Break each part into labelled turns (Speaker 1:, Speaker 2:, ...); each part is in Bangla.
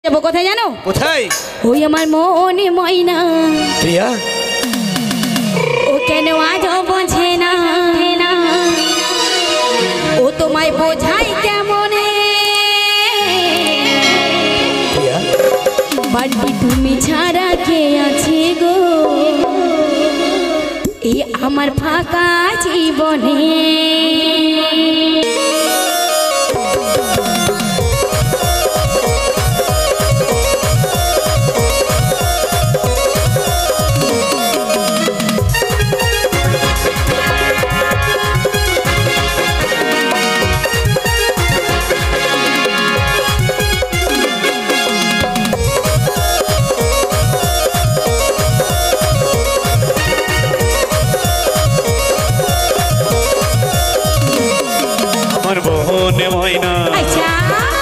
Speaker 1: যাবো কোথায় জানো?
Speaker 2: কোথায়?
Speaker 1: ওই আমার মনে ময়না
Speaker 2: প্রিয়া,
Speaker 1: ও কেন আজও বোঝে না, ও তোমায় বোঝাই কেমনে?
Speaker 2: প্রিয়া,
Speaker 1: বাড়ি তুমি ছাড়া কে আছে গো এই আমার ফাঁকা জীবনে?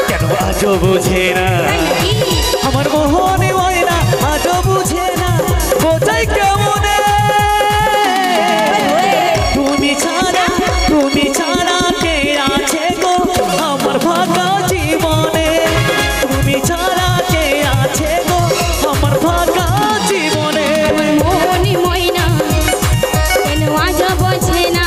Speaker 2: কেন আজও বুঝে না আমার মোহনে ময়না, আজও বুঝে না বোঝাই কেমনে? তুমি ছাড়া কে আছে গো আমার ফাঁকা জীবনে? তুমি ছাড়া কে আছে গো আমার ফাঁকা জীবনে?
Speaker 1: মনে ময়না কেন আজও বোঝে না,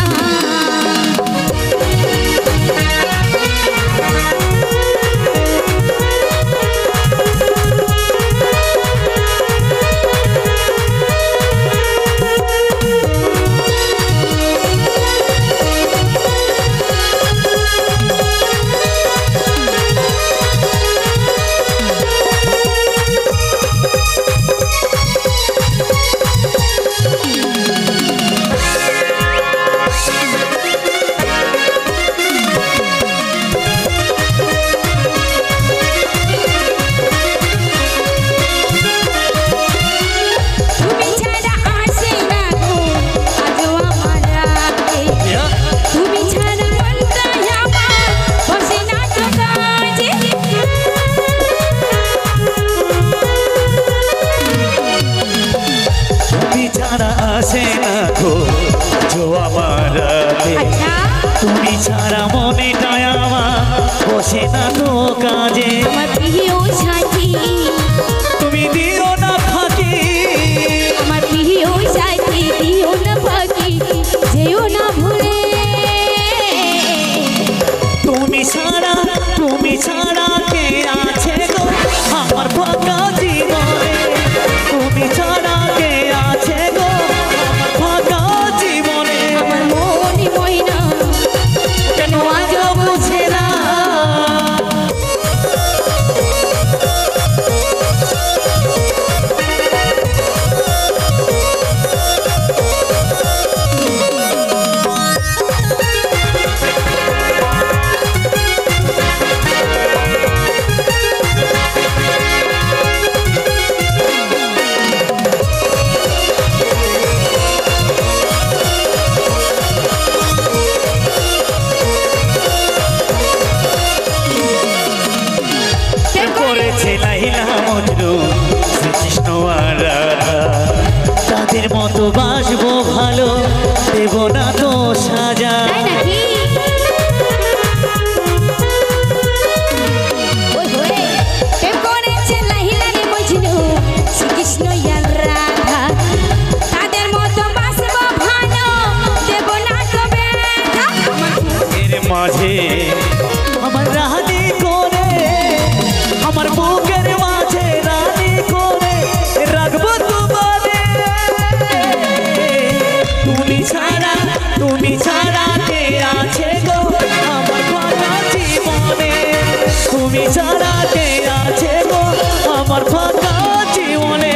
Speaker 2: তুমি ছাড়া মনেটাই আমার বসে না তো কাজে।
Speaker 1: আমার প্রিয় সাথী
Speaker 2: তুমি দিও না ফাঁকি,
Speaker 1: আমার প্রিয় সাথী দিও না ফাঁকি, যেও না ভুলে।
Speaker 2: তুমি ছাড়া কে আছে গো আমার ফাঁকা জীবনে? তুমি ছাড়া কে আছে গো আমার ফাঁকা জীবনে?
Speaker 1: আমার মনে ময়না
Speaker 2: কেন আজও বুঝে না শ্রীকৃষ্ণ আর রাধা, তাদের মতো বাসবো ভালো, দেব না তো সাজা।
Speaker 1: শ্রীকৃষ্ণ আর রাধা, তাদের মতো বাসবো ভালো, দেব না তো ব্যথা।
Speaker 2: এর মাঝে আমার রানী করে, আমার বুকের মাঝে রানী করে রাখবো তোমারে। তুমি ছাড়া কে আছে গো আমার ফাঁকা জীবনে? তুমি ছাড়া কে আছে গো আমার ফাঁকা জীবনে?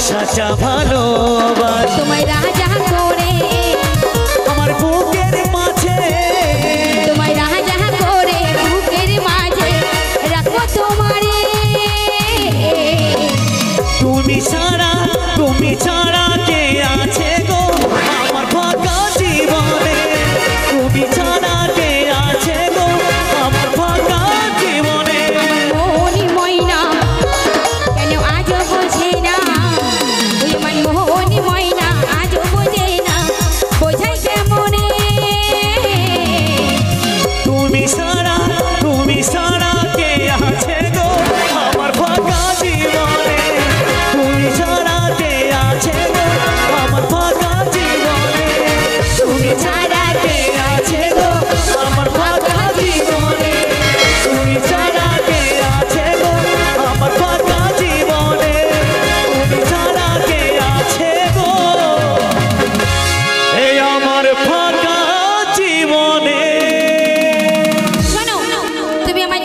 Speaker 2: সাচা ভালোবাসা
Speaker 1: তোমায় রাজা